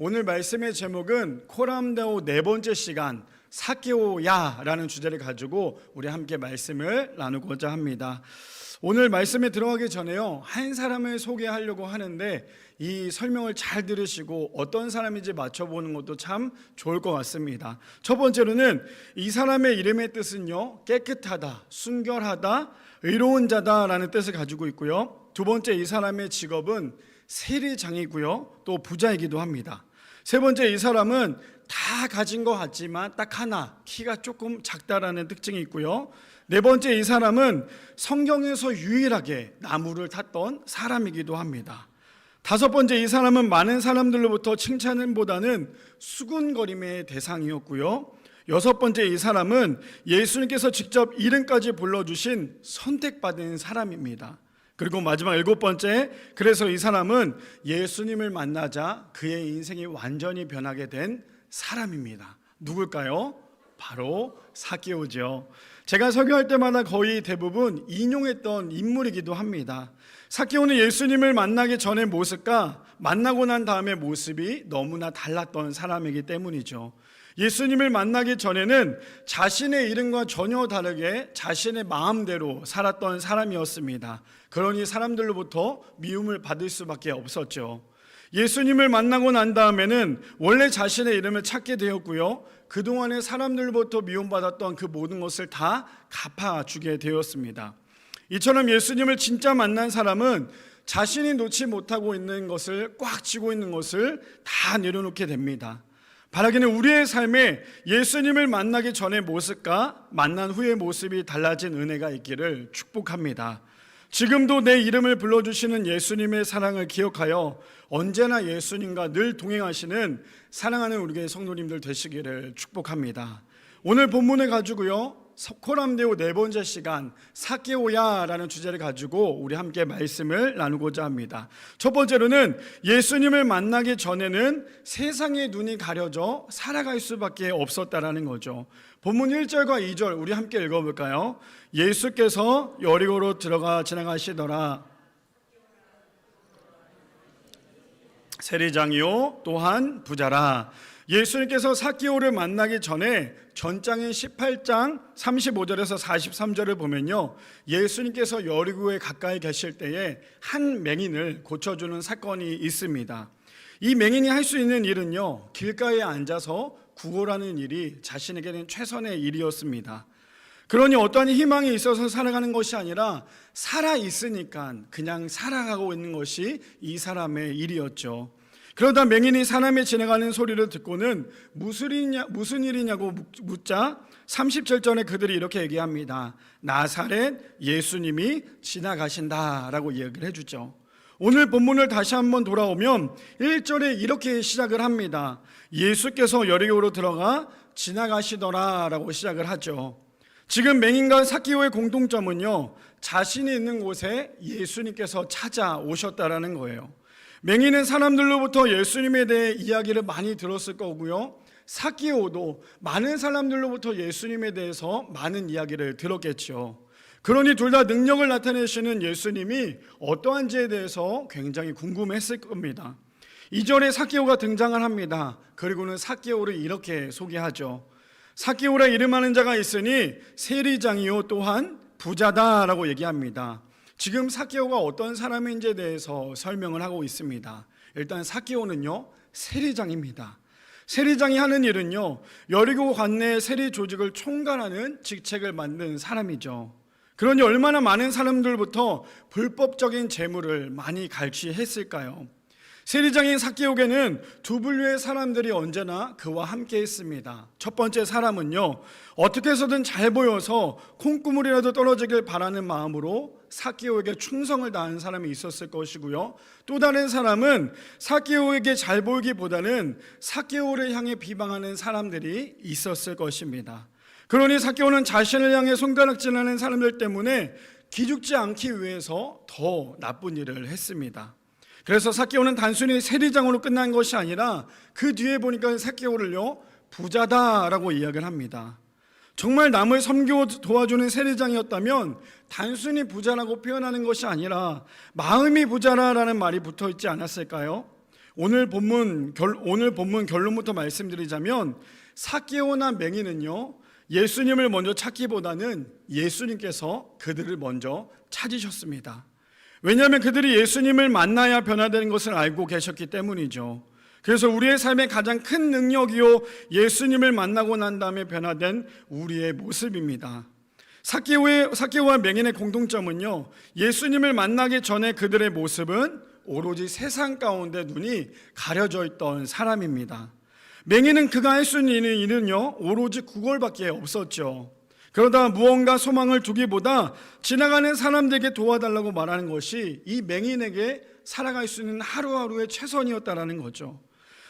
오늘 말씀의 제목은 코람데오 네 번째 시간 삭개오야라는 주제를 가지고 우리 함께 말씀을 나누고자 합니다. 오늘 말씀에 들어가기 전에요, 한 사람을 소개하려고 하는데 이 설명을 잘 들으시고 어떤 사람인지 맞춰보는 것도 참 좋을 것 같습니다. 첫 번째로는 이 사람의 이름의 뜻은요, 깨끗하다, 순결하다, 의로운 자다라는 뜻을 가지고 있고요. 두 번째, 이 사람의 직업은 세리장이고요, 또 부자이기도 합니다. 세 번째, 이 사람은 다 가진 것 같지만 딱 하나, 키가 조금 작다라는 특징이 있고요. 네 번째, 이 사람은 성경에서 유일하게 나무를 탔던 사람이기도 합니다. 다섯 번째, 이 사람은 많은 사람들로부터 칭찬보다는 수군거림의 대상이었고요. 여섯 번째, 이 사람은 예수님께서 직접 이름까지 불러주신 선택받은 사람입니다. 그리고 마지막 일곱 번째, 그래서 이 사람은 예수님을 만나자 그의 인생이 완전히 변하게 된 사람입니다. 누굴까요? 바로 삭개오죠. 제가 설교할 때마다 거의 대부분 인용했던 인물이기도 합니다. 삭개오는 예수님을 만나기 전의 모습과 만나고 난 다음의 모습이 너무나 달랐던 사람이기 때문이죠. 예수님을 만나기 전에는 자신의 이름과 전혀 다르게 자신의 마음대로 살았던 사람이었습니다. 그러니 사람들로부터 미움을 받을 수밖에 없었죠. 예수님을 만나고 난 다음에는 원래 자신의 이름을 찾게 되었고요, 그동안에 사람들로부터 미움받았던 그 모든 것을 다 갚아주게 되었습니다. 이처럼 예수님을 진짜 만난 사람은 자신이 놓지 못하고 있는 것을, 꽉 쥐고 있는 것을 다 내려놓게 됩니다. 바라기는 우리의 삶에 예수님을 만나기 전의 모습과 만난 후의 모습이 달라진 은혜가 있기를 축복합니다. 지금도 내 이름을 불러주시는 예수님의 사랑을 기억하여 언제나 예수님과 늘 동행하시는 사랑하는 우리의 성도님들 되시기를 축복합니다. 오늘 본문을 가지고요, 코람데오 네 번째 시간 삭개오야라는 주제를 가지고 우리 함께 말씀을 나누고자 합니다. 첫 번째로는 예수님을 만나기 전에는 세상의 눈이 가려져 살아갈 수밖에 없었다라는 거죠. 본문 1절과 2절 우리 함께 읽어볼까요? 예수께서 여리고로 들어가 지나가시더라. 세리장이요 또한 부자라. 예수님께서 삭개오를 만나기 전에 전장인 18장 35절에서 43절을 보면요, 예수님께서 여리고에 가까이 계실 때에 한 맹인을 고쳐주는 사건이 있습니다. 이 맹인이 할 수 있는 일은요, 길가에 앉아서 구걸하는 일이 자신에게는 최선의 일이었습니다. 그러니 어떠한 희망이 있어서 살아가는 것이 아니라 살아있으니까 그냥 살아가고 있는 것이 이 사람의 일이었죠. 그러다 맹인이 사람이 지나가는 소리를 듣고는 무슨 일이냐고 묻자 37절 그들이 이렇게 얘기합니다. 나사렛 예수님이 지나가신다라고 얘기를 해주죠. 오늘 본문을 다시 한번 돌아오면 1절에 이렇게 시작을 합니다. 예수께서 여리고로 들어가 지나가시더라라고 시작을 하죠. 지금 맹인과 삭개오의 공통점은요, 자신이 있는 곳에 예수님께서 찾아오셨다라는 거예요. 맹인은 사람들로부터 예수님에 대해 이야기를 많이 들었을 거고요, 삭개오도 많은 사람들로부터 예수님에 대해서 많은 이야기를 들었겠죠. 그러니 둘 다 능력을 나타내시는 예수님이 어떠한지에 대해서 굉장히 궁금했을 겁니다. 2절에 삭개오가 등장을 합니다. 그리고는 삭개오를 이렇게 소개하죠. 삭개오라 이름하는 자가 있으니 세리장이요 또한 부자다라고 얘기합니다. 지금 삭개오가 어떤 사람인지에 대해서 설명을 하고 있습니다. 일단 삭개오는요, 세리장입니다. 세리장이 하는 일은요, 여리고 관내의 세리 조직을 총괄하는 직책을 맡는 사람이죠. 그러니 얼마나 많은 사람들부터 불법적인 재물을 많이 갈취했을까요? 세리장인 삭개오에게는 두 분류의 사람들이 언제나 그와 함께 있습니다. 첫 번째 사람은요, 어떻게 해서든 잘 보여서 콩고물이라도 떨어지길 바라는 마음으로 삭개오에게 충성을 다하는 사람이 있었을 것이고요, 또 다른 사람은 삭개오에게 잘 보이기보다는 삭개오를 향해 비방하는 사람들이 있었을 것입니다. 그러니 삭개오는 자신을 향해 손가락질하는 사람들 때문에 기죽지 않기 위해서 더 나쁜 일을 했습니다. 그래서 삭개오는 단순히 세리장으로 끝난 것이 아니라 그 뒤에 보니까 삭개오를요, 부자다라고 이야기를 합니다. 정말 남을 섬기고 도와주는 세리장이었다면 단순히 부자라고 표현하는 것이 아니라 마음이 부자라라는 말이 붙어 있지 않았을까요? 오늘 본문 결론부터 말씀드리자면 삭개오나 맹인은요, 예수님을 먼저 찾기보다는 예수님께서 그들을 먼저 찾으셨습니다. 왜냐하면 그들이 예수님을 만나야 변화되는 것을 알고 계셨기 때문이죠. 그래서 우리의 삶의 가장 큰 능력이요, 예수님을 만나고 난 다음에 변화된 우리의 모습입니다. 삭개오와 맹인의 공통점은요, 예수님을 만나기 전에 그들의 모습은 오로지 세상 가운데 눈이 가려져 있던 사람입니다. 맹인은 그가 할 수 있는 일은요, 오로지 구걸밖에 없었죠. 그러다 무언가 소망을 두기보다 지나가는 사람들에게 도와달라고 말하는 것이 이 맹인에게 살아갈 수 있는 하루하루의 최선이었다라는 거죠.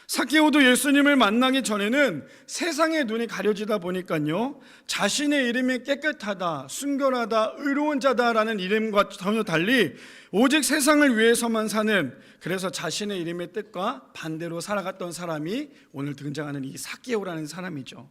삭개오도 예수님을 만나기 전에는 세상의 눈이 가려지다 보니까요, 자신의 이름이 깨끗하다, 순결하다, 의로운 자다라는 이름과 전혀 달리 오직 세상을 위해서만 사는, 그래서 자신의 이름의 뜻과 반대로 살아갔던 사람이 오늘 등장하는 이 삭개오라는 사람이죠.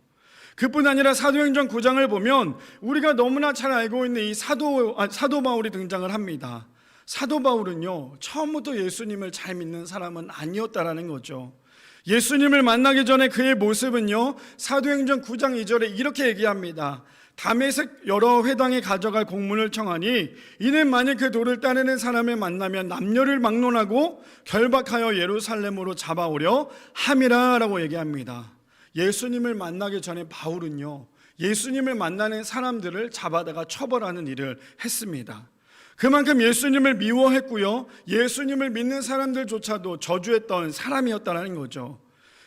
그뿐 아니라 사도행전 9장을 보면 우리가 너무나 잘 알고 있는 이 사도 바울이 등장을 합니다. 사도 바울은요, 처음부터 예수님을 잘 믿는 사람은 아니었다라는 거죠. 예수님을 만나기 전에 그의 모습은요, 사도행전 9장 2절에 이렇게 얘기합니다. 다메섹 여러 회당에 가져갈 공문을 청하니 이는 만일 그 도를 따르는 사람을 만나면 남녀를 막론하고 결박하여 예루살렘으로 잡아오려 함이라 라고 얘기합니다. 예수님을 만나기 전에 바울은요, 예수님을 만나는 사람들을 잡아다가 처벌하는 일을 했습니다. 그만큼 예수님을 미워했고요, 예수님을 믿는 사람들조차도 저주했던 사람이었다는 거죠.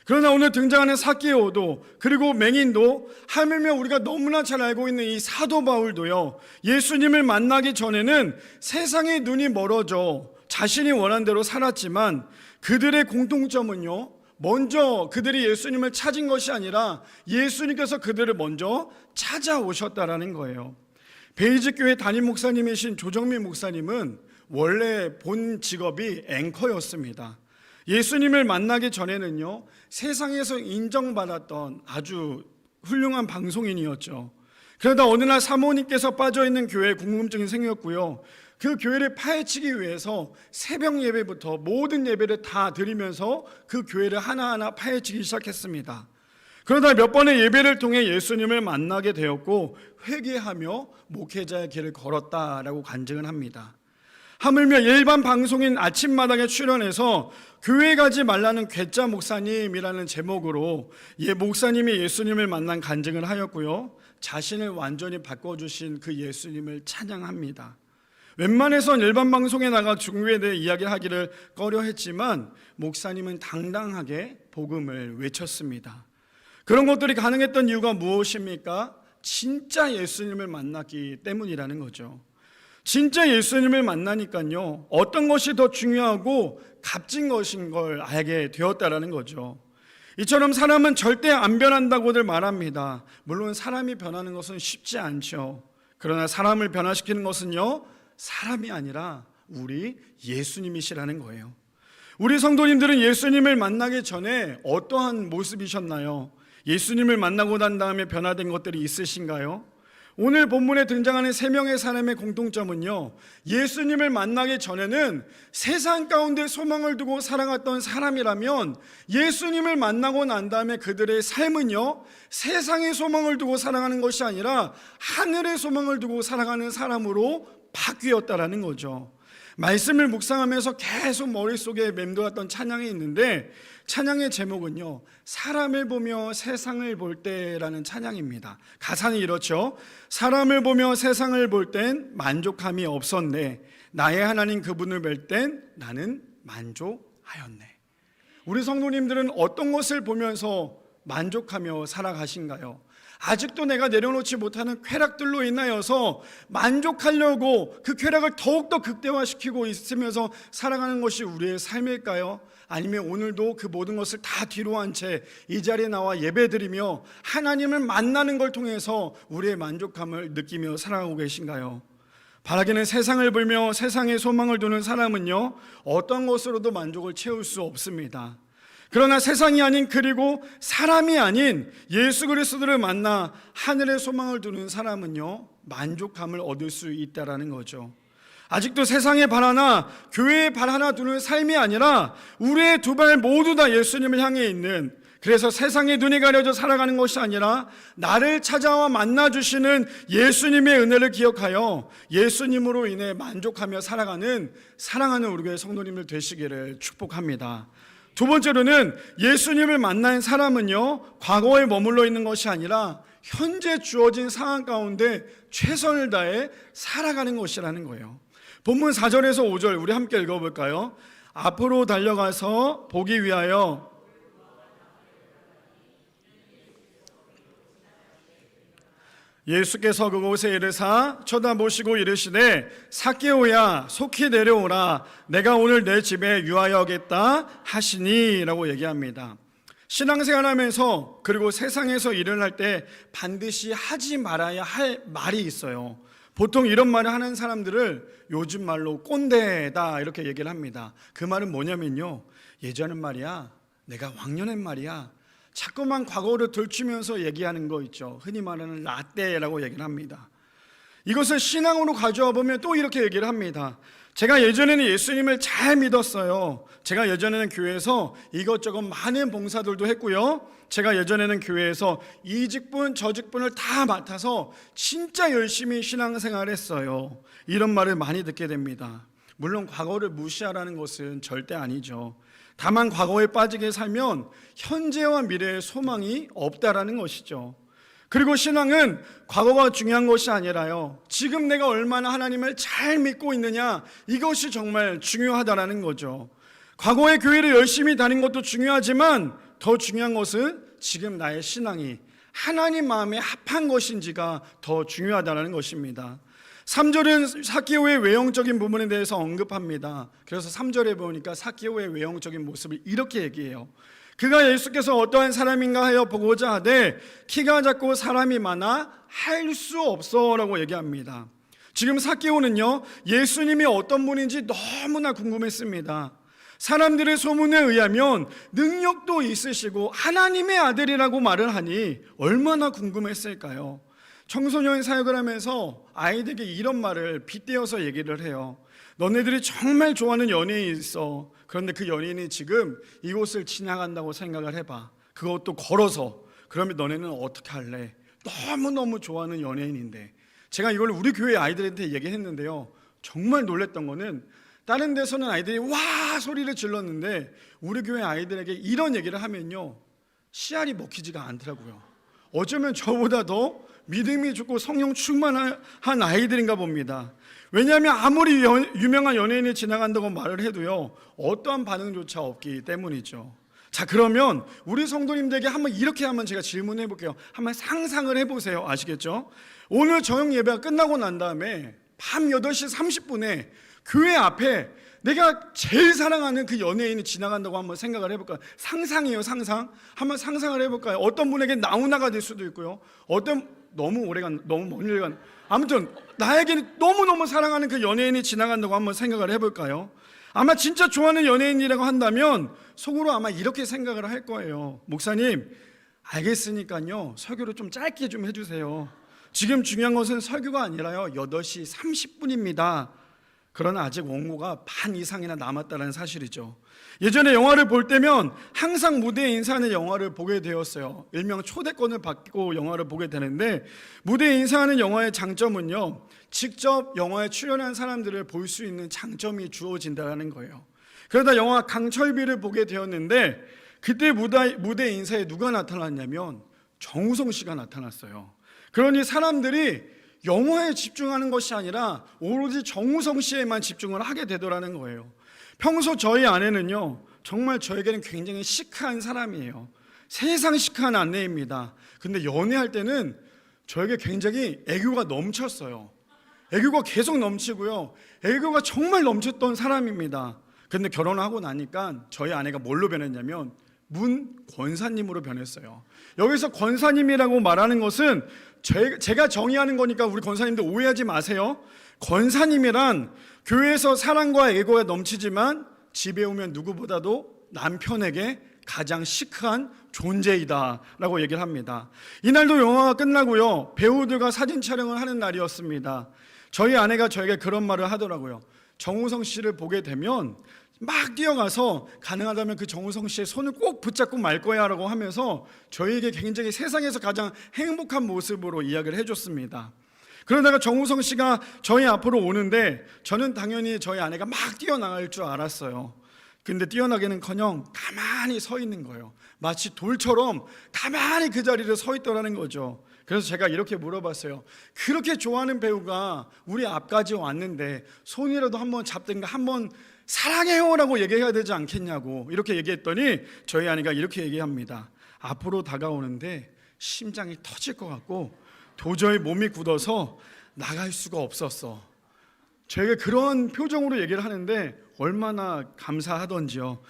그러나 오늘 등장하는 삭개오도, 그리고 맹인도, 하물며 우리가 너무나 잘 알고 있는 이 사도 바울도요, 예수님을 만나기 전에는 세상의 눈이 멀어져 자신이 원한 대로 살았지만 그들의 공통점은요, 먼저 그들이 예수님을 찾은 것이 아니라 예수님께서 그들을 먼저 찾아오셨다라는 거예요. 베이직교회 담임 목사님이신 조정민 목사님은 원래 본 직업이 앵커였습니다. 예수님을 만나기 전에는요, 세상에서 인정받았던 아주 훌륭한 방송인이었죠. 그러다 어느 날 사모님께서 빠져있는 교회에 궁금증이 생겼고요, 그 교회를 파헤치기 위해서 새벽 예배부터 모든 예배를 다 드리면서 그 교회를 하나하나 파헤치기 시작했습니다. 그러다 몇 번의 예배를 통해 예수님을 만나게 되었고 회개하며 목회자의 길을 걸었다라고 간증을 합니다. 하물며 일반 방송인 아침마당에 출연해서 교회 가지 말라는 괴짜 목사님이라는 제목으로 목사님이 예수님을 만난 간증을 하였고요, 자신을 완전히 바꿔주신 그 예수님을 찬양합니다. 웬만해선 일반 방송에 나가 종교에 대해 이야기하기를 꺼려했지만 목사님은 당당하게 복음을 외쳤습니다. 그런 것들이 가능했던 이유가 무엇입니까? 진짜 예수님을 만났기 때문이라는 거죠. 진짜 예수님을 만나니까요, 어떤 것이 더 중요하고 값진 것인 걸 알게 되었다라는 거죠. 이처럼 사람은 절대 안 변한다고들 말합니다. 물론 사람이 변하는 것은 쉽지 않죠. 그러나 사람을 변화시키는 것은요, 사람이 아니라 우리 예수님이시라는 거예요. 우리 성도님들은 예수님을 만나기 전에 어떠한 모습이셨나요? 예수님을 만나고 난 다음에 변화된 것들이 있으신가요? 오늘 본문에 등장하는 세 명의 사람의 공통점은요, 예수님을 만나기 전에는 세상 가운데 소망을 두고 살아갔던 사람이라면 예수님을 만나고 난 다음에 그들의 삶은요, 세상의 소망을 두고 살아가는 것이 아니라 하늘의 소망을 두고 살아가는 사람으로 바뀌었다라는 거죠. 말씀을 묵상하면서 계속 머릿속에 맴돌았던 찬양이 있는데, 찬양의 제목은요, 사람을 보며 세상을 볼 때라는 찬양입니다. 가사는 이렇죠. 사람을 보며 세상을 볼 땐 만족함이 없었네. 나의 하나님 그분을 뵐 땐 나는 만족하였네. 우리 성도님들은 어떤 것을 보면서 만족하며 살아가신가요? 아직도 내가 내려놓지 못하는 쾌락들로 인하여서 만족하려고 그 쾌락을 더욱더 극대화시키고 있으면서 살아가는 것이 우리의 삶일까요? 아니면 오늘도 그 모든 것을 다 뒤로 한 채 이 자리에 나와 예배드리며 하나님을 만나는 걸 통해서 우리의 만족감을 느끼며 살아가고 계신가요? 바라기는 세상을 보며 세상에 소망을 두는 사람은요, 어떤 것으로도 만족을 채울 수 없습니다. 그러나 세상이 아닌, 그리고 사람이 아닌 예수 그리스도를 만나 하늘의 소망을 두는 사람은요, 만족감을 얻을 수 있다라는 거죠. 아직도 세상의 발 하나, 교회의 발 하나 두는 삶이 아니라 우리의 두 발 모두 다 예수님을 향해 있는, 그래서 세상의 눈이 가려져 살아가는 것이 아니라 나를 찾아와 만나주시는 예수님의 은혜를 기억하여 예수님으로 인해 만족하며 살아가는 사랑하는 우리 교회 성도님들 되시기를 축복합니다. 두 번째로는 예수님을 만난 사람은요, 과거에 머물러 있는 것이 아니라 현재 주어진 상황 가운데 최선을 다해 살아가는 것이라는 거예요. 본문 4절에서 5절 우리 함께 읽어볼까요? 앞으로 달려가서 보기 위하여 예수께서 그곳에 이르사 쳐다보시고 이르시되 삭개오야 속히 내려오라 내가 오늘 내 집에 유하여겠다 하시니 라고 얘기합니다. 신앙생활하면서 그리고 세상에서 일을 할 때 반드시 하지 말아야 할 말이 있어요. 보통 이런 말을 하는 사람들을 요즘 말로 꼰대다 이렇게 얘기를 합니다. 그 말은 뭐냐면요, 예전엔 말이야, 내가 왕년엔 말이야, 자꾸만 과거를 들추면서 얘기하는 거 있죠. 흔히 말하는 라떼라고 얘기를 합니다. 이것을 신앙으로 가져와 보면 또 이렇게 얘기를 합니다. 제가 예전에는 예수님을 잘 믿었어요. 제가 예전에는 교회에서 이것저것 많은 봉사들도 했고요. 제가 예전에는 교회에서 이 직분 저 직분을 다 맡아서 진짜 열심히 신앙생활을 했어요. 이런 말을 많이 듣게 됩니다. 물론 과거를 무시하라는 것은 절대 아니죠. 다만 과거에 빠지게 살면 현재와 미래의 소망이 없다라는 것이죠. 그리고 신앙은 과거가 중요한 것이 아니라요, 지금 내가 얼마나 하나님을 잘 믿고 있느냐, 이것이 정말 중요하다라는 거죠. 과거의 교회를 열심히 다닌 것도 중요하지만 더 중요한 것은 지금 나의 신앙이 하나님 마음에 합한 것인지가 더 중요하다는 것입니다. 3절은 삭개오의 외형적인 부분에 대해서 언급합니다. 그래서 3절에 보니까 삭개오의 외형적인 모습을 이렇게 얘기해요. 그가 예수께서 어떠한 사람인가 하여 보고자 하되 키가 작고 사람이 많아 할 수 없어 라고 얘기합니다. 지금 삭개오는요, 예수님이 어떤 분인지 너무나 궁금했습니다. 사람들의 소문에 의하면 능력도 있으시고 하나님의 아들이라고 말을 하니 얼마나 궁금했을까요? 청소년 사역을 하면서 아이들에게 이런 말을 빗대어서 얘기를 해요. 너네들이 정말 좋아하는 연예인이 있어. 그런데 그 연예인이 지금 이곳을 지나간다고 생각을 해봐. 그것도 걸어서. 그러면 너네는 어떻게 할래? 너무너무 좋아하는 연예인인데. 제가 이걸 우리 교회 아이들한테 얘기했는데요, 정말 놀랬던 거는 다른 데서는 아이들이 와 소리를 질렀는데 우리 교회 아이들에게 이런 얘기를 하면요, 씨알이 먹히지가 않더라고요. 어쩌면 저보다 더 믿음이 좋고 성령 충만한 아이들인가 봅니다. 왜냐하면 아무리 유명한 연예인이 지나간다고 말을 해도요, 어떠한 반응조차 없기 때문이죠. 자, 그러면 우리 성도님들에게 한번 이렇게 한번 제가 질문해 볼게요. 한번 상상을 해보세요. 아시겠죠? 오늘 저녁 예배가 끝나고 난 다음에 밤 8시 30분에 교회 앞에 내가 제일 사랑하는 그 연예인이 지나간다고 한번 생각을 해볼까요? 상상이에요, 상상. 한번 상상을 해볼까요? 어떤 분에게 나훈아가 될 수도 있고요, 어떤 너무 오래간, 너무 멀리 간, 아무튼 나에게는 너무너무 사랑하는 그 연예인이 지나간다고 한번 생각을 해볼까요? 아마 진짜 좋아하는 연예인이라고 한다면 속으로 아마 이렇게 생각을 할 거예요. 목사님, 알겠으니까요, 설교를 좀 짧게 좀 해주세요. 지금 중요한 것은 설교가 아니라요, 8시 30분입니다. 그러나 아직 원고가 반 이상이나 남았다는 사실이죠. 예전에 영화를 볼 때면 항상 무대에 인사하는 영화를 보게 되었어요. 일명 초대권을 받고 영화를 보게 되는데, 무대에 인사하는 영화의 장점은요, 직접 영화에 출연한 사람들을 볼 수 있는 장점이 주어진다는 거예요. 그러다 영화 강철비를 보게 되었는데, 그때 무대 인사에 누가 나타났냐면 정우성 씨가 나타났어요. 그러니 사람들이 영화에 집중하는 것이 아니라 오로지 정우성 씨에만 집중을 하게 되더라는 거예요. 평소 저희 아내는요, 정말 저에게는 굉장히 시크한 사람이에요. 세상 시크한 아내입니다. 근데 연애할 때는 저에게 굉장히 애교가 넘쳤어요. 애교가 계속 넘치고요, 애교가 정말 넘쳤던 사람입니다. 근데 결혼하고 나니까 저희 아내가 뭘로 변했냐면 문 권사님으로 변했어요. 여기서 권사님이라고 말하는 것은 제가 정의하는 거니까 우리 권사님들 오해하지 마세요. 권사님이란 교회에서 사랑과 애고가 넘치지만 집에 오면 누구보다도 남편에게 가장 시크한 존재이다 라고 얘기를 합니다. 이날도 영화가 끝나고요, 배우들과 사진 촬영을 하는 날이었습니다. 저희 아내가 저에게 그런 말을 하더라고요. 정우성 씨를 보게 되면 막 뛰어가서 가능하다면 그 정우성 씨의 손을 꼭 붙잡고 말 거야 라고 하면서 저희에게 굉장히 세상에서 가장 행복한 모습으로 이야기를 해줬습니다. 그러다가 정우성 씨가 저희 앞으로 오는데 저는 당연히 저희 아내가 막 뛰어나갈 줄 알았어요. 근데 뛰어나기는커녕 가만히 서 있는 거예요. 마치 돌처럼 가만히 그 자리를 서 있더라는 거죠. 그래서 제가 이렇게 물어봤어요. 그렇게 좋아하는 배우가 우리 앞까지 왔는데 손이라도 한번 잡든가 한번 사랑해요 라고 얘기해야 되지 않겠냐고 이렇게 얘기했더니 저희 아내가 이렇게 얘기합니다. 앞으로 다가오는데 심장이 터질 것 같고 도저히 몸이 굳어서 나갈 수가 없었어. 저에게 그런 표정으로 얘기를 하는데 얼마나 감사하던지요.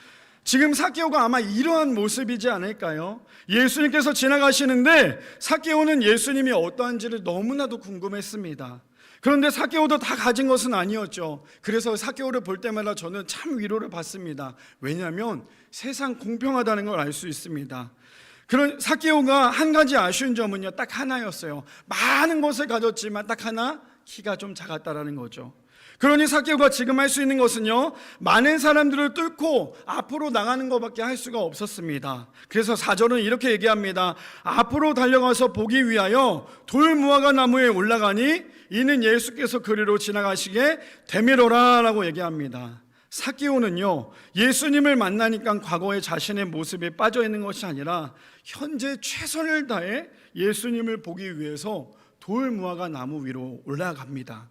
지금 삭개오가 아마 이러한 모습이지 않을까요? 예수님께서 지나가시는데 삭개오는 예수님이 어떠한지를 너무나도 궁금했습니다. 그런데 삭개오도 다 가진 것은 아니었죠. 그래서 삭개오를 볼 때마다 저는 참 위로를 받습니다. 왜냐하면 세상 공평하다는 걸 알 수 있습니다. 그런 삭개오가 한 가지 아쉬운 점은요, 딱 하나였어요. 많은 것을 가졌지만 딱 하나, 키가 좀 작았다라는 거죠. 그러니 삭개오가 지금 할 수 있는 것은요, 많은 사람들을 뚫고 앞으로 나가는 것밖에 할 수가 없었습니다. 그래서 4절은 이렇게 얘기합니다. 앞으로 달려가서 보기 위하여 돌 무화과 나무에 올라가니 이는 예수께서 그리로 지나가시게 되미로라 라고 얘기합니다. 삭개오는요, 예수님을 만나니까 과거의 자신의 모습에 빠져 있는 것이 아니라 현재 최선을 다해 예수님을 보기 위해서 돌 무화과 나무 위로 올라갑니다.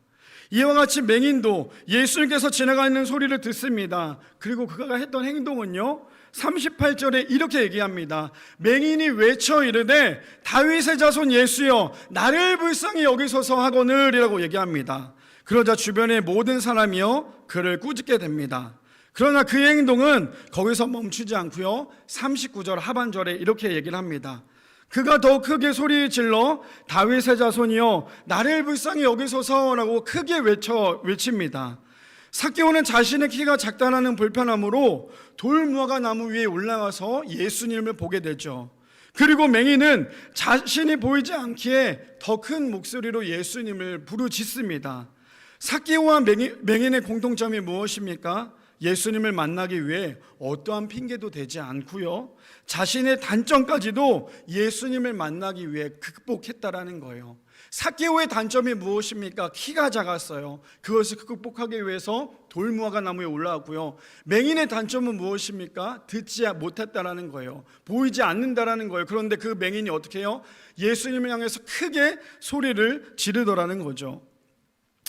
이와 같이 맹인도 예수님께서 지나가는 소리를 듣습니다. 그리고 그가 했던 행동은요, 38절에 이렇게 얘기합니다. 맹인이 외쳐 이르되 다윗의 자손 예수여 나를 불쌍히 여기소서 하거늘 이라고 얘기합니다. 그러자 주변의 모든 사람이요 그를 꾸짖게 됩니다. 그러나 그의 행동은 거기서 멈추지 않고요, 39절 하반절에 이렇게 얘기를 합니다. 그가 더 크게 소리 질러 다윗의 자손이여 나를 불쌍히 여기소서라고 크게 외칩니다. 삭개오는 자신의 키가 작다라는 불편함으로 돌 무화과 나무 위에 올라가서 예수님을 보게 되죠. 그리고 맹인은 자신이 보이지 않기에 더 큰 목소리로 예수님을 부르짖습니다. 삭개오와 맹인의 공통점이 무엇입니까? 예수님을 만나기 위해 어떠한 핑계도 되지 않고요, 자신의 단점까지도 예수님을 만나기 위해 극복했다라는 거예요. 삭개오의 단점이 무엇입니까? 키가 작았어요. 그것을 극복하기 위해서 돌무화과 나무에 올라왔고요. 맹인의 단점은 무엇입니까? 듣지 못했다라는 거예요. 보이지 않는다라는 거예요. 그런데 그 맹인이 어떻게 해요? 예수님을 향해서 크게 소리를 지르더라는 거죠.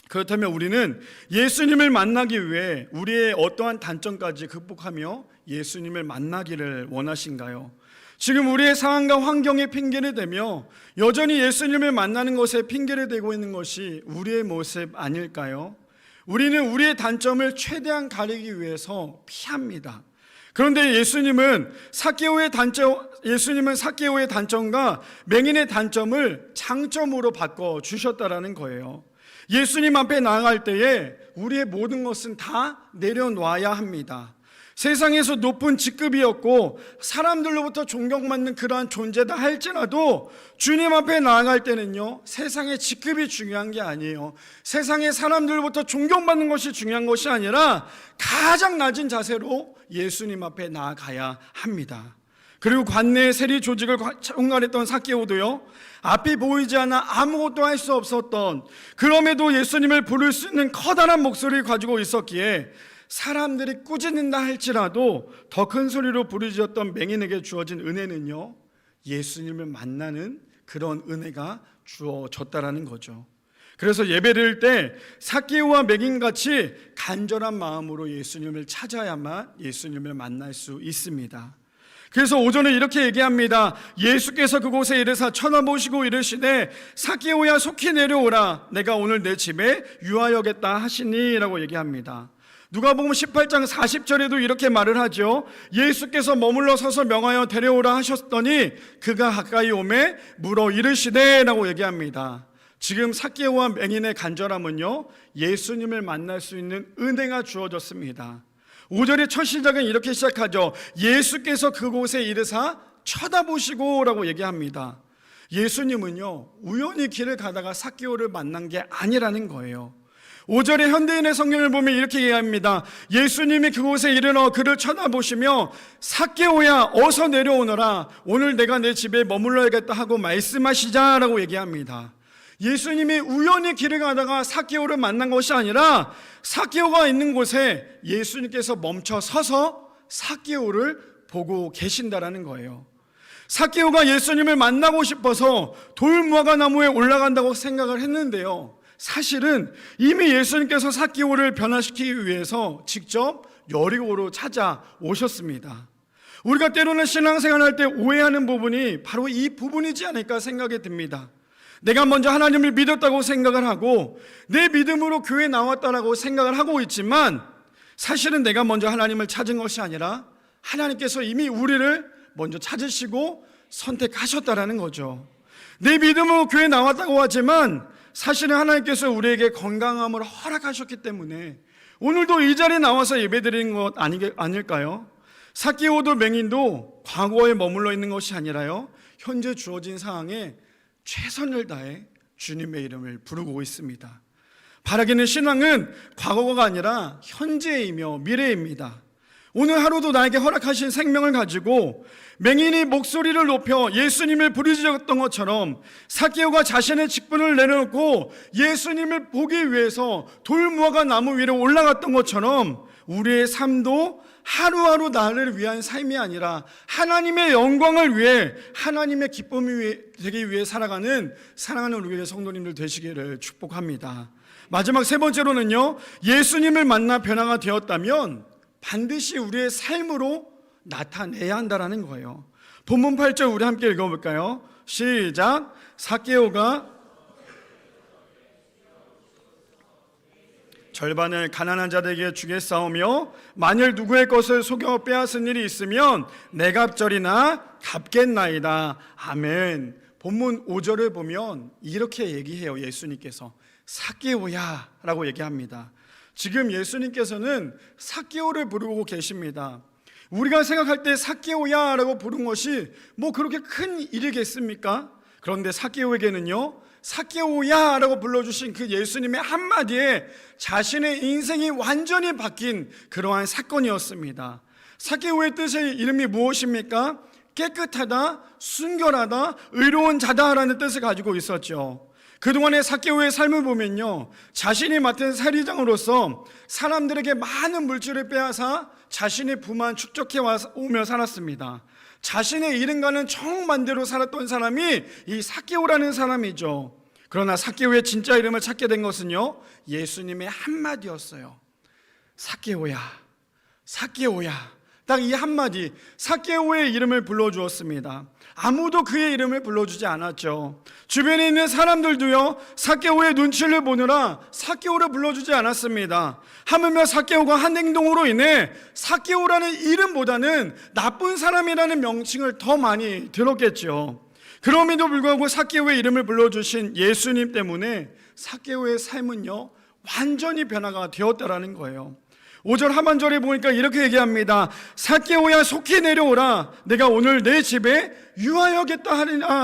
그렇다면 우리는 예수님을 만나기 위해 우리의 어떠한 단점까지 극복하며 예수님을 만나기를 원하신가요? 지금 우리의 상황과 환경에 핑계를 대며 여전히 예수님을 만나는 것에 핑계를 대고 있는 것이 우리의 모습 아닐까요? 우리는 우리의 단점을 최대한 가리기 위해서 피합니다. 그런데 예수님은 삭개오의 단점과 맹인의 단점을 장점으로 바꿔 주셨다라는 거예요. 예수님 앞에 나아갈 때에 우리의 모든 것은 다 내려놔야 합니다. 세상에서 높은 직급이었고 사람들로부터 존경받는 그러한 존재다 할지라도 주님 앞에 나아갈 때는요, 세상의 직급이 중요한 게 아니에요. 세상의 사람들로부터 존경받는 것이 중요한 것이 아니라 가장 낮은 자세로 예수님 앞에 나아가야 합니다. 그리고 관내의 세리 조직을 총괄했던 삭개오도요, 앞이 보이지 않아 아무것도 할 수 없었던, 그럼에도 예수님을 부를 수 있는 커다란 목소리를 가지고 있었기에 사람들이 꾸짖는다 할지라도 더 큰 소리로 부르짖었던 맹인에게 주어진 은혜는요, 예수님을 만나는 그런 은혜가 주어졌다라는 거죠. 그래서 예배드릴 때 삭개오와 맹인같이 간절한 마음으로 예수님을 찾아야만 예수님을 만날 수 있습니다. 그래서 오전에 이렇게 얘기합니다. 예수께서 그곳에 이르사 쳐다보시고 이르시되 삭개오야 속히 내려오라, 내가 오늘 내 집에 유하여겠다 하시니 라고 얘기합니다. 누가복음 18장 40절에도 이렇게 말을 하죠. 예수께서 머물러 서서 명하여 데려오라 하셨더니 그가 가까이 오매 물어 이르시되 라고 얘기합니다. 지금 삭개오와 맹인의 간절함은요, 예수님을 만날 수 있는 은혜가 주어졌습니다. 5절의 첫 시작은 이렇게 시작하죠. 예수께서 그곳에 이르사 쳐다보시고 라고 얘기합니다. 예수님은요, 우연히 길을 가다가 삭개오를 만난 게 아니라는 거예요. 5절의 현대인의 성경을 보면 이렇게 이해합니다. 예수님이 그곳에 이르러 그를 쳐다보시며 삭개오야 어서 내려오너라, 오늘 내가 내 집에 머물러야겠다 하고 말씀하시자라고 얘기합니다. 예수님이 우연히 길을 가다가 삭개오를 만난 것이 아니라 삭개오가 있는 곳에 예수님께서 멈춰 서서 삭개오를 보고 계신다라는 거예요. 삭개오가 예수님을 만나고 싶어서 돌무화과 나무에 올라간다고 생각을 했는데요, 사실은 이미 예수님께서 삭개오를 변화시키기 위해서 직접 여리고로 찾아오셨습니다. 우리가 때로는 신앙생활할 때 오해하는 부분이 바로 이 부분이지 않을까 생각이 듭니다. 내가 먼저 하나님을 믿었다고 생각을 하고 내 믿음으로 교회에 나왔다라고 생각을 하고 있지만, 사실은 내가 먼저 하나님을 찾은 것이 아니라 하나님께서 이미 우리를 먼저 찾으시고 선택하셨다라는 거죠. 내 믿음으로 교회에 나왔다고 하지만 사실은 하나님께서 우리에게 건강함을 허락하셨기 때문에 오늘도 이 자리에 나와서 예배드리는 것 아닐까요? 삭개오도 맹인도 과거에 머물러 있는 것이 아니라요, 현재 주어진 상황에 최선을 다해 주님의 이름을 부르고 있습니다. 바라기는 신앙은 과거가 아니라 현재이며 미래입니다. 오늘 하루도 나에게 허락하신 생명을 가지고 맹인이 목소리를 높여 예수님을 부르짖었던 것처럼 삭개오가 자신의 직분을 내려놓고 예수님을 보기 위해서 돌무화과 나무 위로 올라갔던 것처럼 우리의 삶도 하루하루 나를 위한 삶이 아니라 하나님의 영광을 위해, 하나님의 기쁨이 되기 위해 살아가는 사랑하는 우리의 성도님들 되시기를 축복합니다. 마지막 세 번째로는요, 예수님을 만나 변화가 되었다면 반드시 우리의 삶으로 나타내야 한다는 거예요. 본문 8절 우리 함께 읽어볼까요? 시작. 삭개오가 절반을 가난한 자들에게 주겠사오며 만일 누구의 것을 속여 빼앗은 일이 있으면 내 갑절이나 갚겠나이다. 아멘. 본문 5절을 보면 이렇게 얘기해요. 예수님께서 삭개오야 라고 얘기합니다. 지금 예수님께서는 삭개오를 부르고 계십니다. 우리가 생각할 때 삭개오야 라고 부른 것이 뭐 그렇게 큰 일이겠습니까? 그런데 삭개오에게는요, 삭개오야 라고 불러주신 그 예수님의 한마디에 자신의 인생이 완전히 바뀐 그러한 사건이었습니다. 삭개오의 뜻의 이름이 무엇입니까? 깨끗하다, 순결하다, 의로운 자다라는 뜻을 가지고 있었죠. 그동안의 삭개오의 삶을 보면요, 자신이 맡은 세리장으로서 사람들에게 많은 물질을 빼앗아 자신의 부만 축적해 오며 살았습니다. 자신의 이름과는 정반대로 살았던 사람이 이 삭개오라는 사람이죠. 그러나 삭개오의 진짜 이름을 찾게 된 것은요, 예수님의 한마디였어요. 삭개오야, 삭개오야. 딱 이 한마디, 삭개오의 이름을 불러주었습니다. 아무도 그의 이름을 불러주지 않았죠. 주변에 있는 사람들도요, 삭개오의 눈치를 보느라 삭개오를 불러주지 않았습니다. 하물며 삭개오가 한 행동으로 인해 삭개오라는 이름보다는 나쁜 사람이라는 명칭을 더 많이 들었겠죠. 그럼에도 불구하고 삭개오의 이름을 불러주신 예수님 때문에 삭개오의 삶은요, 완전히 변화가 되었다라는 거예요. 5절 하반절에 보니까 이렇게 얘기합니다. 삭개오야 속히 내려오라, 내가 오늘 내 집에 유하여겠다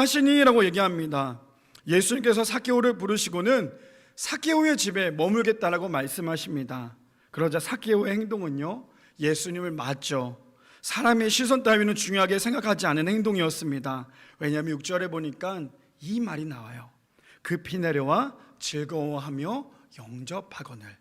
하시니 라고 얘기합니다. 예수님께서 삭개오를 부르시고는 삭개오의 집에 머물겠다라고 말씀하십니다. 그러자 삭개오의 행동은요, 예수님을 맞죠. 사람의 시선 따위는 중요하게 생각하지 않은 행동이었습니다. 왜냐하면 6절에 보니까 이 말이 나와요. 급히 내려와 즐거워하며 영접하거늘.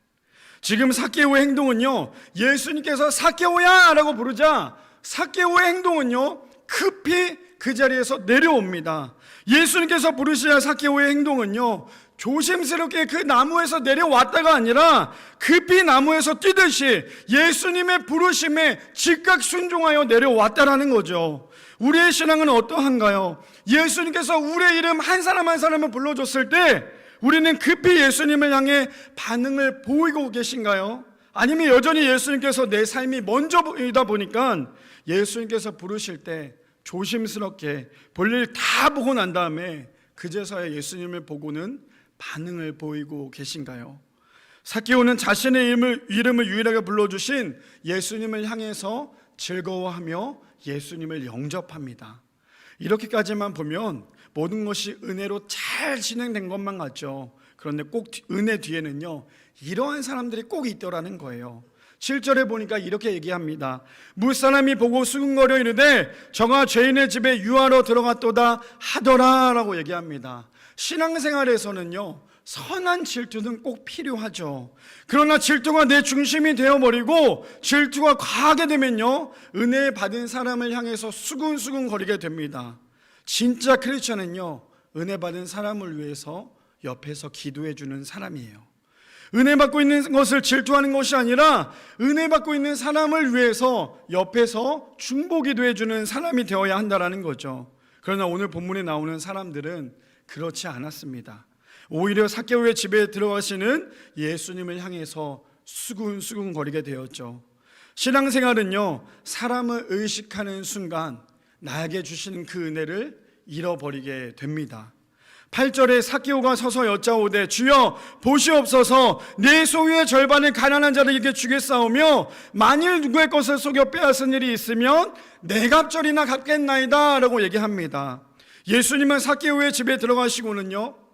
지금 삭개오의 행동은요, 예수님께서 삭개오야 라고 부르자 삭개오의 행동은요, 급히 그 자리에서 내려옵니다. 예수님께서 부르시자 삭개오의 행동은요, 조심스럽게 그 나무에서 내려왔다가 아니라 급히 나무에서 뛰듯이 예수님의 부르심에 즉각 순종하여 내려왔다라는 거죠. 우리의 신앙은 어떠한가요? 예수님께서 우리의 이름 한 사람 한 사람을 불러줬을 때 우리는 급히 예수님을 향해 반응을 보이고 계신가요? 아니면 여전히 예수님께서 내 삶이 먼저 보이다 보니까 예수님께서 부르실 때 조심스럽게 볼일 다 보고 난 다음에 그제서야 예수님을 보고는 반응을 보이고 계신가요? 삭개오는 자신의 이름을 유일하게 불러주신 예수님을 향해서 즐거워하며 예수님을 영접합니다. 이렇게까지만 보면 모든 것이 은혜로 잘 진행된 것만 같죠. 그런데 꼭 은혜 뒤에는요, 이러한 사람들이 꼭 있더라는 거예요. 7절에 보니까 이렇게 얘기합니다. 물사람이 보고 수군거려 이르되 저가 죄인의 집에 유하러 들어갔도다 하더라 라고 얘기합니다. 신앙생활에서는요, 선한 질투는 꼭 필요하죠. 그러나 질투가 내 중심이 되어버리고 질투가 과하게 되면요, 은혜 받은 사람을 향해서 수군수군 거리게 됩니다. 진짜 크리스천은요, 은혜 받은 사람을 위해서 옆에서 기도해 주는 사람이에요. 은혜 받고 있는 것을 질투하는 것이 아니라 은혜 받고 있는 사람을 위해서 옆에서 중보 기도해 주는 사람이 되어야 한다는 거죠. 그러나 오늘 본문에 나오는 사람들은 그렇지 않았습니다. 오히려 삭개오의 집에 들어가시는 예수님을 향해서 수군수군 거리게 되었죠. 신앙생활은요, 사람을 의식하는 순간 나에게 주시는 그 은혜를 잃어버리게 됩니다. 8절에 삭개오가 서서 여짜오되 주여 보시옵소서 내 소유의 절반을 가난한 자들에게 주겠사오며 만일 누구의 것을 속여 빼앗은 일이 있으면 내 갑절이나 갚겠나이다 라고 얘기합니다. 예수님은 삭개오의 집에 들어가시고는요,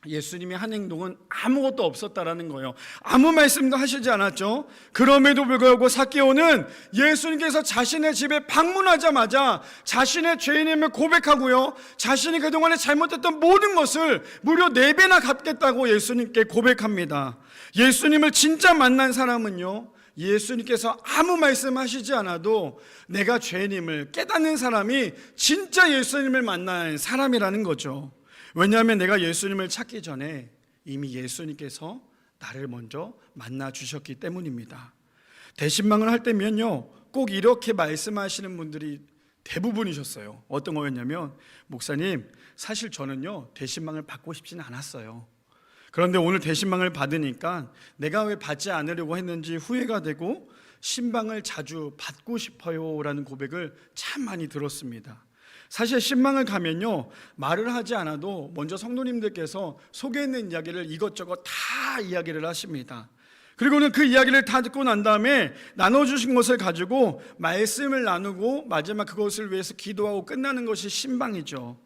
예수님이 한 행동은 아무것도 없었다라는 거예요. 아무 말씀도 하시지 않았죠. 그럼에도 불구하고 삭개오는 예수님께서 자신의 집에 방문하자마자 자신의 죄인임을 고백하고요, 자신이 그동안에 잘못했던 모든 것을 무려 4배나 갚겠다고 예수님께 고백합니다. 예수님을 진짜 만난 사람은요, 예수님께서 아무 말씀하시지 않아도 내가 죄인임을 깨닫는 사람이 진짜 예수님을 만난 사람이라는 거죠. 왜냐하면 내가 예수님을 찾기 전에 이미 예수님께서 나를 먼저 만나 주셨기 때문입니다. 대신방을 할 때면요, 꼭 이렇게 말씀하시는 분들이 대부분이셨어요. 어떤 거였냐면, 목사님 사실 저는요 대신방을 받고 싶지는 않았어요. 그런데 오늘 대신방을 받으니까 내가 왜 받지 않으려고 했는지 후회가 되고 신방을 자주 받고 싶어요 라는 고백을 참 많이 들었습니다. 사실 신방을 가면요, 말을 하지 않아도 먼저 성도님들께서 속에 있는 이야기를 이것저것 다 이야기를 하십니다. 그리고는 그 이야기를 다 듣고 난 다음에 나눠주신 것을 가지고 말씀을 나누고 마지막 그것을 위해서 기도하고 끝나는 것이 신방이죠.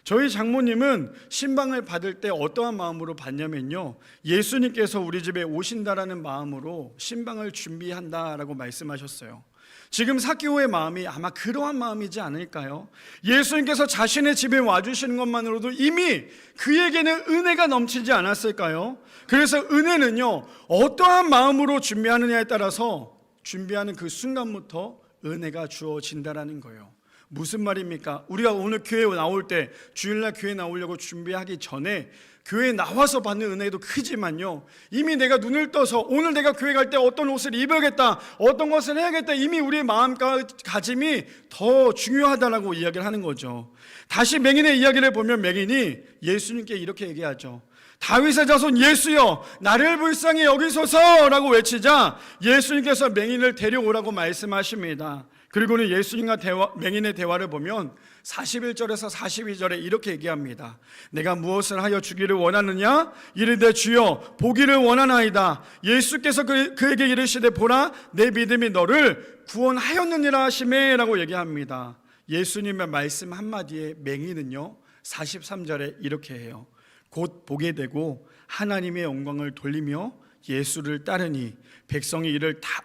저희 장모님은 신방을 받을 때 어떠한 마음으로 받냐면요, 예수님께서 우리 집에 오신다라는 마음으로 신방을 준비한다라고 말씀하셨어요. 지금 삭개오의 마음이 아마 그러한 마음이지 않을까요? 예수님께서 자신의 집에 와주시는 것만으로도 이미 그에게는 은혜가 넘치지 않았을까요? 그래서 은혜는요, 어떠한 마음으로 준비하느냐에 따라서 준비하는 그 순간부터 은혜가 주어진다라는 거예요. 무슨 말입니까? 우리가 오늘 교회에 나올 때, 주일날 교회 나오려고 준비하기 전에 교회에 나와서 받는 은혜도 크지만요, 이미 내가 눈을 떠서 오늘 내가 교회 갈 때 어떤 옷을 입어야겠다, 어떤 것을 해야겠다, 이미 우리의 마음가짐이 더 중요하다라고 이야기를 하는 거죠. 다시 맹인의 이야기를 보면 맹인이 예수님께 이렇게 얘기하죠. 다윗의 자손 예수여 나를 불쌍히 여기소서 라고 외치자 예수님께서 맹인을 데려오라고 말씀하십니다. 그리고는 예수님과 맹인의 대화를 보면 41절에서 42절에 이렇게 얘기합니다. 내가 무엇을 하여 주기를 원하느냐? 이르되 주여 보기를 원하나이다. 예수께서 그에게 이르시되 보라 내 믿음이 너를 구원하였느니라 하시매 라고 얘기합니다. 예수님의 말씀 한마디에 맹인은요 43절에 이렇게 해요. 곧 보게 되고 하나님의 영광을 돌리며 예수를 따르니 백성이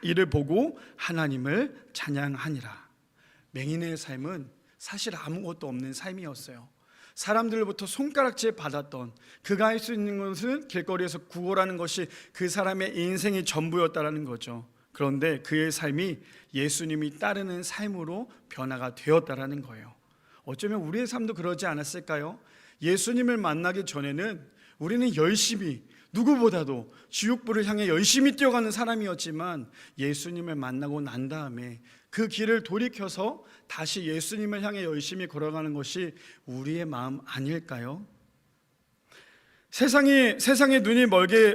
이를 보고 하나님을 찬양하니라. 맹인의 삶은 사실 아무것도 없는 삶이었어요. 사람들로부터 손가락질 받았던, 그가 할 수 있는 것은 길거리에서 구걸하는 것이 그 사람의 인생의 전부였다라는 거죠. 그런데 그의 삶이 예수님이 따르는 삶으로 변화가 되었다라는 거예요. 어쩌면 우리의 삶도 그러지 않았을까요? 예수님을 만나기 전에는 우리는 열심히 누구보다도 지옥불을 향해 열심히 뛰어가는 사람이었지만 예수님을 만나고 난 다음에 그 길을 돌이켜서 다시 예수님을 향해 열심히 걸어가는 것이 우리의 마음 아닐까요? 세상에 눈이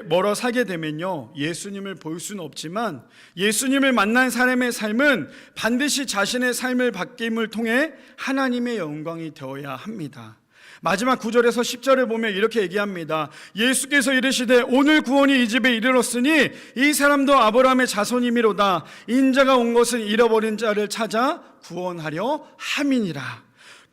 멀어 살게 되면요 예수님을 볼 수는 없지만 예수님을 만난 사람의 삶은 반드시 자신의 삶을 바뀜을 통해 하나님의 영광이 되어야 합니다. 마지막 9절에서 10절을 보면 이렇게 얘기합니다. 예수께서 이르시되 오늘 구원이 이 집에 이르렀으니 이 사람도 아브라함의 자손이미로다. 인자가 온 것은 잃어버린 자를 찾아 구원하려 함이니라.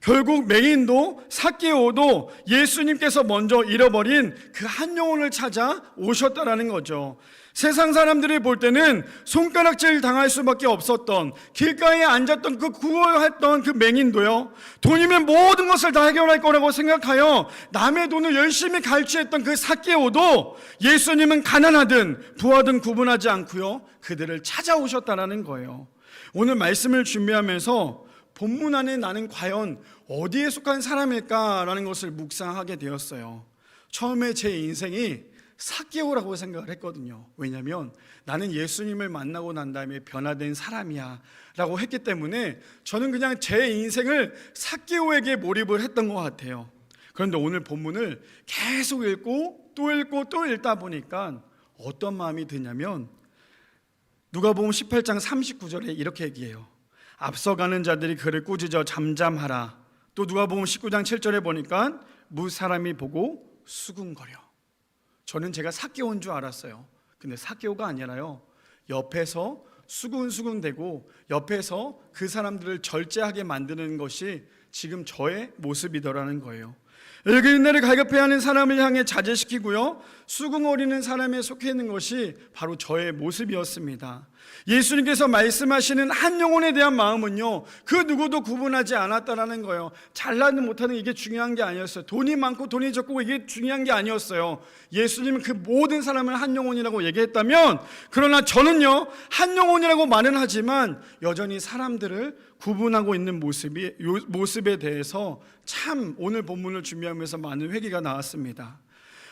결국 맹인도 삭개오도 예수님께서 먼저 잃어버린 그 한 영혼을 찾아 오셨다라는 거죠. 세상 사람들이 볼 때는 손가락질 당할 수밖에 없었던, 길가에 앉았던 그 구걸했던 그 맹인도요, 돈이면 모든 것을 다 해결할 거라고 생각하여 남의 돈을 열심히 갈취했던 그 삭개오도 예수님은 가난하든 부하든 구분하지 않고요, 그들을 찾아오셨다라는 거예요. 오늘 말씀을 준비하면서 본문 안에 나는 과연 어디에 속한 사람일까라는 것을 묵상하게 되었어요. 처음에 제 인생이 삭개오라고 생각을 했거든요. 왜냐하면 나는 예수님을 만나고 난 다음에 변화된 사람이야 라고 했기 때문에 저는 그냥 제 인생을 삭개오에게 몰입을 했던 것 같아요. 그런데 오늘 본문을 계속 읽고 또 읽다 보니까 어떤 마음이 드냐면, 누가복음 18장 39절에 이렇게 얘기해요. 앞서가는 자들이 그를 꾸짖어 잠잠하라. 또 누가복음 19장 7절에 보니까 무사람이 보고 수군거려. 저는 제가 삭개오인 줄 알았어요. 근데 삭개오가 아니라요, 옆에서 수군수군대고 옆에서 그 사람들을 절제하게 만드는 것이 지금 저의 모습이더라는 거예요. 여기 은혜를 갈급해하는 사람을 향해 자제시키고요, 수군거리는 사람에 속해 있는 것이 바로 저의 모습이었습니다. 예수님께서 말씀하시는 한 영혼에 대한 마음은요, 그 누구도 구분하지 않았다라는 거예요. 잘나는 못하는 이게 중요한 게 아니었어요. 돈이 많고 돈이 적고 이게 중요한 게 아니었어요. 예수님은 그 모든 사람을 한 영혼이라고 얘기했다면, 그러나 저는요, 한 영혼이라고 말은 하지만 여전히 사람들을 구분하고 있는 모습에 대해서 참 오늘 본문을 준비하면서 많은 회개가 나왔습니다.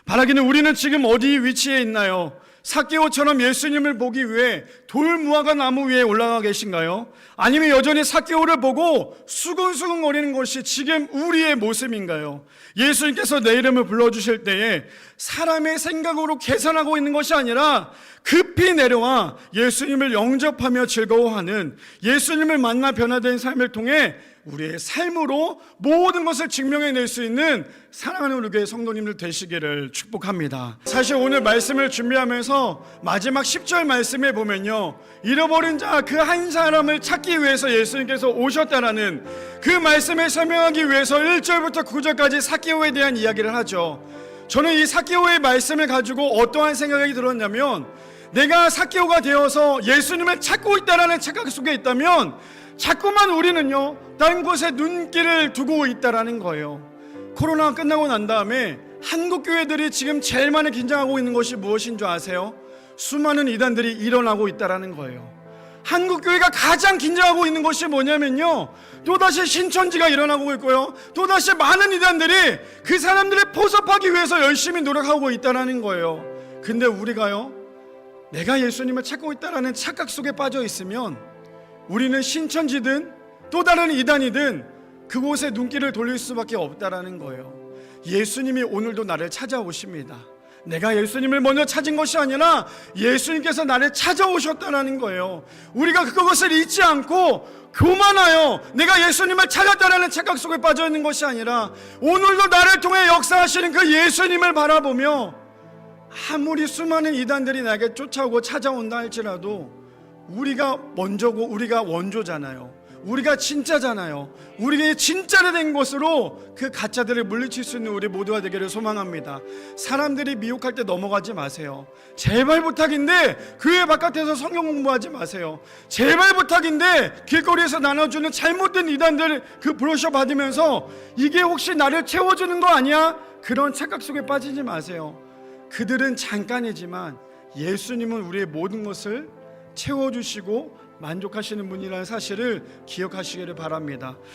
바라기는 우리는 지금 어디 위치에 있나요? 삭개오처럼 예수님을 보기 위해 돌무화과 나무 위에 올라가 계신가요? 아니면 여전히 삭개오를 보고 수근수근거리는 것이 지금 우리의 모습인가요? 예수님께서 내 이름을 불러주실 때에 사람의 생각으로 계산하고 있는 것이 아니라 급히 내려와 예수님을 영접하며 즐거워하는, 예수님을 만나 변화된 삶을 통해 우리의 삶으로 모든 것을 증명해낼 수 있는 사랑하는 우리 교회 성도님들 되시기를 축복합니다. 사실 오늘 말씀을 준비하면서 마지막 10절 말씀에 보면요, 잃어버린 자 그 한 사람을 찾기 위해서 예수님께서 오셨다라는 그 말씀을 설명하기 위해서 1절부터 9절까지 삭개오에 대한 이야기를 하죠. 저는 이 삭개오의 말씀을 가지고 어떠한 생각이 들었냐면, 내가 삭개오가 되어서 예수님을 찾고 있다라는 착각 속에 있다면 자꾸만 우리는요, 다른 곳에 눈길을 두고 있다라는 거예요. 코로나가 끝나고 난 다음에 한국 교회들이 지금 제일 많이 긴장하고 있는 것이 무엇인 줄 아세요? 수많은 이단들이 일어나고 있다라는 거예요. 한국 교회가 가장 긴장하고 있는 것이 뭐냐면요, 또다시 신천지가 일어나고 있고요, 또다시 많은 이단들이 그 사람들을 포섭하기 위해서 열심히 노력하고 있다라는 거예요. 근데 우리가요, 내가 예수님을 찾고 있다라는 착각 속에 빠져 있으면 우리는 신천지든 또 다른 이단이든 그곳에 눈길을 돌릴 수밖에 없다라는 거예요. 예수님이 오늘도 나를 찾아오십니다. 내가 예수님을 먼저 찾은 것이 아니라 예수님께서 나를 찾아오셨다라는 거예요. 우리가 그것을 잊지 않고 교만하여 내가 예수님을 찾았다라는 착각 속에 빠져 있는 것이 아니라 오늘도 나를 통해 역사하시는 그 예수님을 바라보며, 아무리 수많은 이단들이 나에게 쫓아오고 찾아온다 할지라도 우리가 먼저고 우리가 원조잖아요. 우리가 진짜잖아요. 우리가 진짜를 된 것으로 그 가짜들을 물리칠 수 있는 우리 모두가 되기를 소망합니다. 사람들이 미혹할 때 넘어가지 마세요. 제발 부탁인데 교회 바깥에서 성경 공부하지 마세요. 제발 부탁인데 길거리에서 나눠주는 잘못된 이단들 그 브로셔 받으면서 이게 혹시 나를 채워주는 거 아니야? 그런 착각 속에 빠지지 마세요. 그들은 잠깐이지만 예수님은 우리의 모든 것을 채워주시고 만족하시는 분이라는 사실을 기억하시기를 바랍니다.